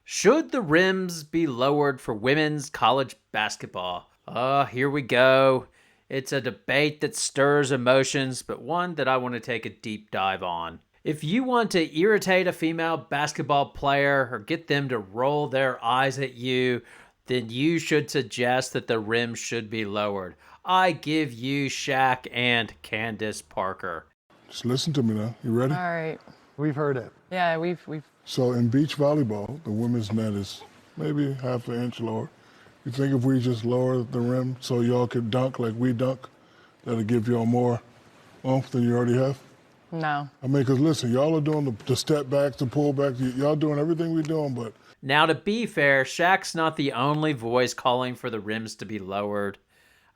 Should the rims be lowered for women's college basketball? Here we go. It's a debate that stirs emotions, but one that I want to take a deep dive on. If you want to irritate a female basketball player or get them to roll their eyes at you, then you should suggest that the rim should be lowered. I give you Shaq and Candace Parker. Just listen to me now. You ready? All right. We've heard it. Yeah, we've. So in beach volleyball, the women's net is maybe half an inch lower. You think if we just lower the rim so y'all could dunk like we dunk, that'll give y'all more oomph than you already have? No. I mean, because listen, y'all are doing the step backs, the pull back. Y'all doing everything we're doing, but Now, to be fair, Shaq's not the only voice calling for the rims to be lowered.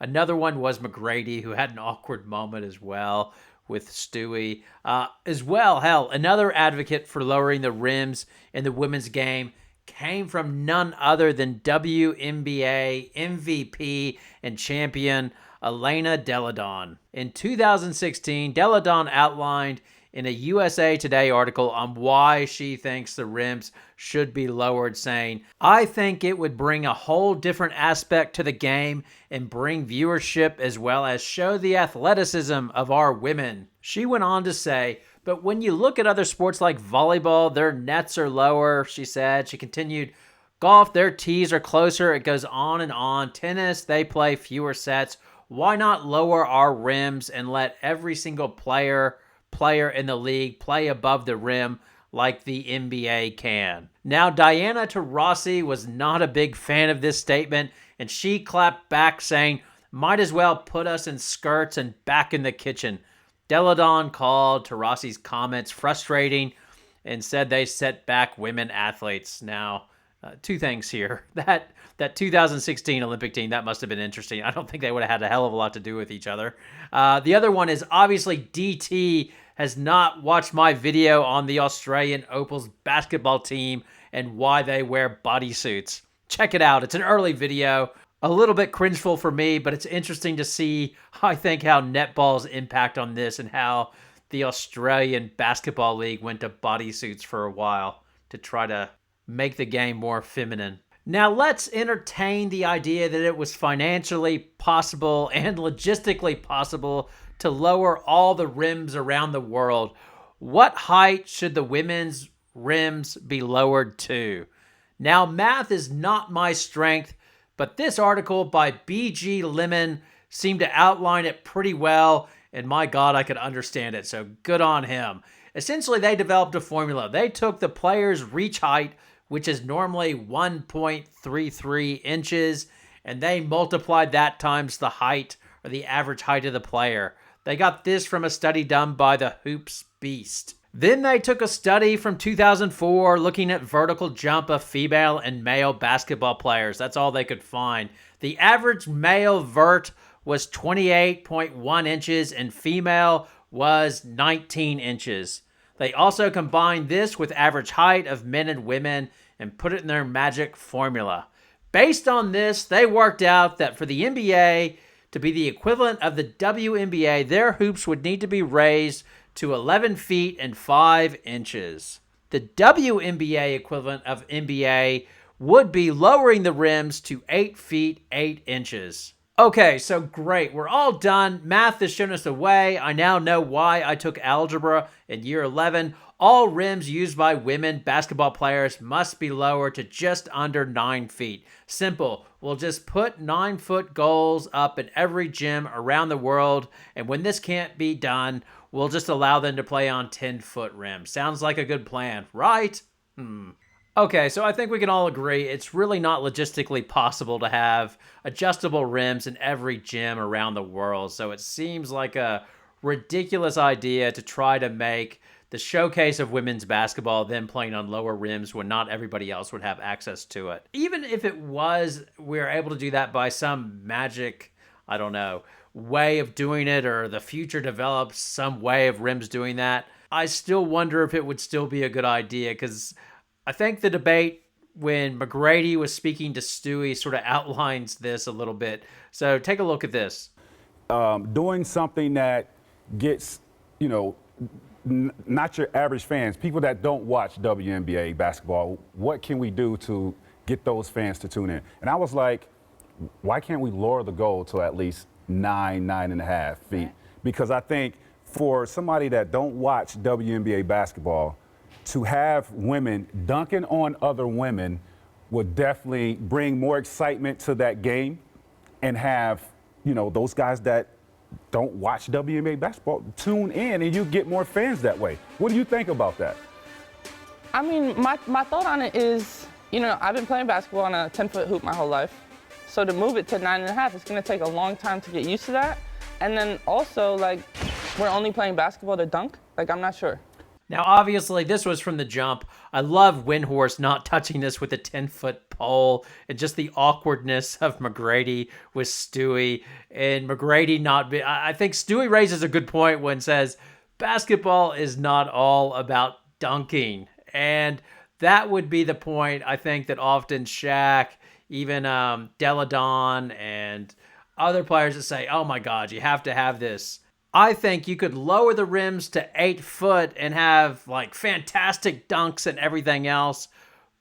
Another one was McGrady, who had an awkward moment as well with Stewie. As well, hell, another advocate for lowering the rims in the women's game came from none other than WNBA MVP and champion Elena Delle Donne. In 2016, Delle Donne outlined in a USA Today article on why she thinks the rims should be lowered, saying, "I think it would bring a whole different aspect to the game and bring viewership as well as show the athleticism of our women." She went on to say, "But when you look at other sports like volleyball, their nets are lower," she said. She continued, "Golf, their tees are closer." It goes on and on. Tennis, they play fewer sets. Why not lower our rims and let every single player in the league play above the rim like the NBA can? Now, Diana Taurasi was not a big fan of this statement, and she clapped back saying, "Might as well put us in skirts and back in the kitchen." Delle Donne called Taurasi's comments frustrating and said they set back women athletes. Now, two things here. That 2016 Olympic team, that must have been interesting. I don't think they would have had a hell of a lot to do with each other. The other one is obviously DT has not watched my video on the Australian Opals basketball team and why they wear bodysuits. Check it out. It's an early video. A little bit cringeful for me, but it's interesting to see, I think, how netball's impact on this and how the Australian Basketball League went to bodysuits for a while to try to make the game more feminine. Now, let's entertain the idea that it was financially possible and logistically possible to lower all the rims around the world. What height should the women's rims be lowered to? Now, math is not my strength, but this article by BG Lemon seemed to outline it pretty well, and my God, I could understand it, so good on him. Essentially, they developed a formula. They took the player's reach height, which is normally 1.33 inches, and they multiplied that times the height or the average height of the player. They got this from a study done by the Hoops Beast. Then they took a study from 2004 looking at vertical jump of female and male basketball players. That's all they could find. The average male vert was 28.1 inches and female was 19 inches. They also combined this with average height of men and women and put it in their magic formula. Based on this, they worked out that for the NBA to be the equivalent of the WNBA, their hoops would need to be raised to 11 feet and 5 inches. The WNBA equivalent of NBA would be lowering the rims to 8 feet 8 inches. Okay, so great. We're all done. Math has shown us the way. I now know why I took algebra in year 11. All rims used by women basketball players must be lowered to just under 9 feet. Simple. We'll just put 9-foot goals up in every gym around the world, and when this can't be done, we'll just allow them to play on 10-foot rims. Sounds like a good plan, right? Okay, so I think we can all agree it's really not logistically possible to have adjustable rims in every gym around the world. So it seems like a ridiculous idea to try to make the showcase of women's basketball them playing on lower rims when not everybody else would have access to it. Even if it was, we were able to do that by some magic, I don't know, way of doing it, or the future develops some way of rims doing that, I still wonder if it would still be a good idea, because I think the debate when McGrady was speaking to Stewie sort of outlines this a little bit. So take a look at this. Doing something that gets, not your average fans, people that don't watch WNBA basketball, what can we do to get those fans to tune in? And I was like, why can't we lower the goal to at least 9.5 feet? Because I think for somebody that don't watch WNBA basketball, to have women dunking on other women would definitely bring more excitement to that game, and have, those guys that don't watch WNBA basketball tune in, and you get more fans that way. What do you think about that? I mean, my thought on it is, I've been playing basketball on a 10-foot hoop my whole life. So to move it to 9.5, it's going to take a long time to get used to that. And then also, we're only playing basketball to dunk? I'm not sure. Now, obviously, this was from the jump. I love Windhorst not touching this with a 10-foot pole, and just the awkwardness of McGrady with Stewie, and McGrady not be. I think Stewie raises a good point when says basketball is not all about dunking, and that would be the point. I think that often Shaq, even Delle Donne, and other players that say, "Oh my God, you have to have this." I think you could lower the rims to 8 foot and have fantastic dunks and everything else,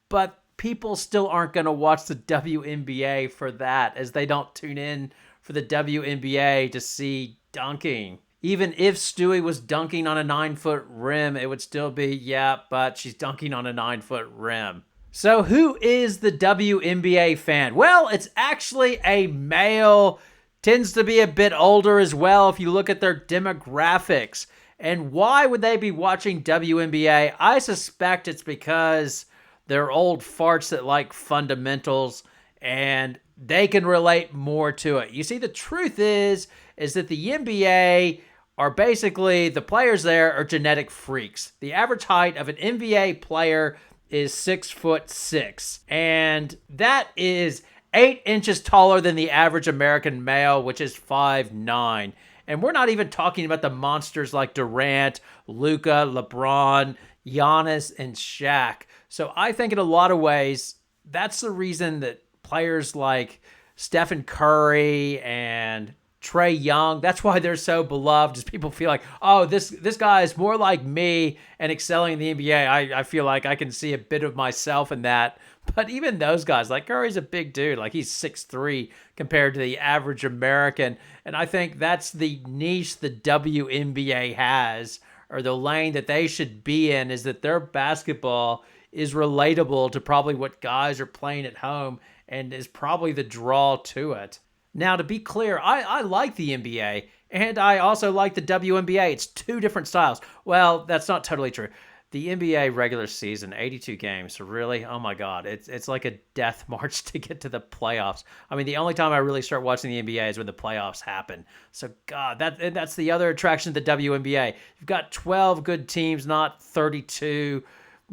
but people still aren't going to watch the WNBA for that, as they don't tune in for the WNBA to see dunking. Even if Stewie was dunking on a 9-foot rim, it would still be, yeah, but she's dunking on a 9-foot rim. So who is the WNBA fan? Well, it's actually a male. Tends to be a bit older as well if you look at their demographics. And why would they be watching WNBA? I suspect it's because they're old farts that like fundamentals, and they can relate more to it. You see, the truth is that the NBA are basically, the players there are genetic freaks. The average height of an NBA player is 6'6", and that is 8 inches taller than the average American male, which is 5'9". And we're not even talking about the monsters like Durant, Luka, LeBron, Giannis, and Shaq. So I think in a lot of ways, that's the reason that players like Stephen Curry and Trae Young, that's why they're so beloved, is people feel like, oh, this guy is more like me and excelling in the NBA. I feel like I can see a bit of myself in that. But even those guys, like Curry's a big dude. He's 6'3" compared to the average American. And I think that's the niche the WNBA has, or the lane that they should be in, is that their basketball is relatable to probably what guys are playing at home, and is probably the draw to it. Now, to be clear, I like the NBA, and I also like the WNBA. It's two different styles. Well, that's not totally true. The NBA regular season, 82 games, so really, oh my God, it's like a death march to get to the playoffs. I mean, the only time I really start watching the NBA is when the playoffs happen. So, God, that's the other attraction of the WNBA. You've got 12 good teams, not 32,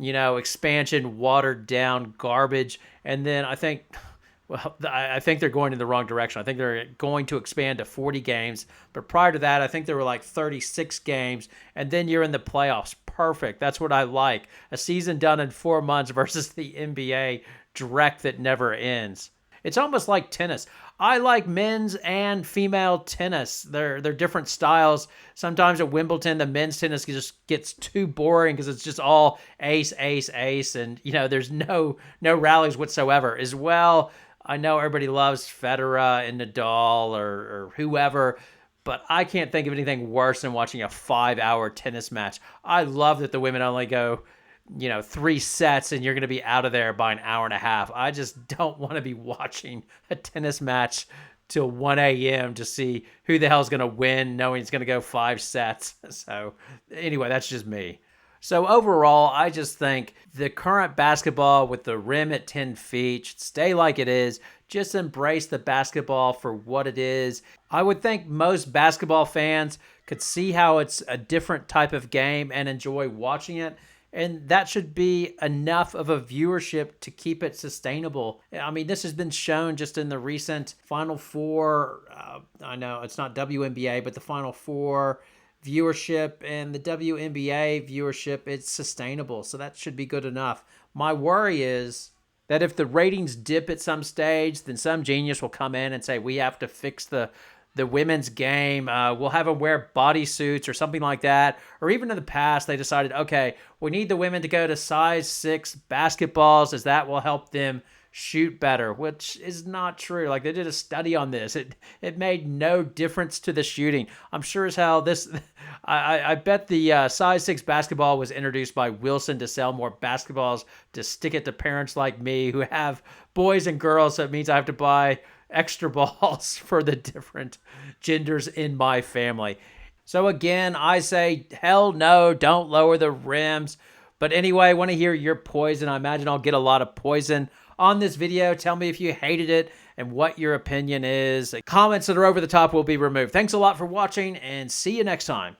expansion, watered down garbage. And then I think they're going in the wrong direction. I think they're going to expand to 40 games. But prior to that, I think there were 36 games. And then you're in the playoffs. Perfect. That's what I like. A season done in 4 months versus the NBA dreck that never ends. It's almost like tennis. I like men's and female tennis. They're different styles. Sometimes at Wimbledon, the men's tennis just gets too boring because it's just all ace, ace, ace. And, there's no rallies whatsoever. As well, I know everybody loves Federer and Nadal or whoever, but I can't think of anything worse than watching a 5-hour tennis match. I love that the women only go, 3 sets and you're going to be out of there by an hour and a half. I just don't want to be watching a tennis match till 1 a.m. to see who the hell's going to win, knowing it's going to go 5 sets. So anyway, that's just me. So overall, I just think the current basketball with the rim at 10 feet should stay like it is. Just embrace the basketball for what it is. I would think most basketball fans could see how it's a different type of game and enjoy watching it. And that should be enough of a viewership to keep it sustainable. I mean, this has been shown just in the recent Final Four. I know it's not WNBA, but the Final Four viewership and the WNBA viewership, it's sustainable. So that should be good enough. My worry is that if the ratings dip at some stage, then some genius will come in and say, we have to fix the the women's game. We'll have them wear bodysuits or something like that. Or even in the past, they decided, okay, we need the women to go to size 6 basketballs as that will help them shoot better, which is not true. Like, they did a study on this. It made no difference to the shooting. I'm sure as hell this, I bet the size 6 basketball was introduced by Wilson to sell more basketballs to stick it to parents like me who have boys and girls. So it means I have to buy extra balls for the different genders in my family. So again, I say, hell no, don't lower the rims. But anyway, I want to hear your poison. I imagine I'll get a lot of poison on this video. Tell me if you hated it and what your opinion is. Comments that are over the top will be removed. Thanks a lot for watching, and see you next time.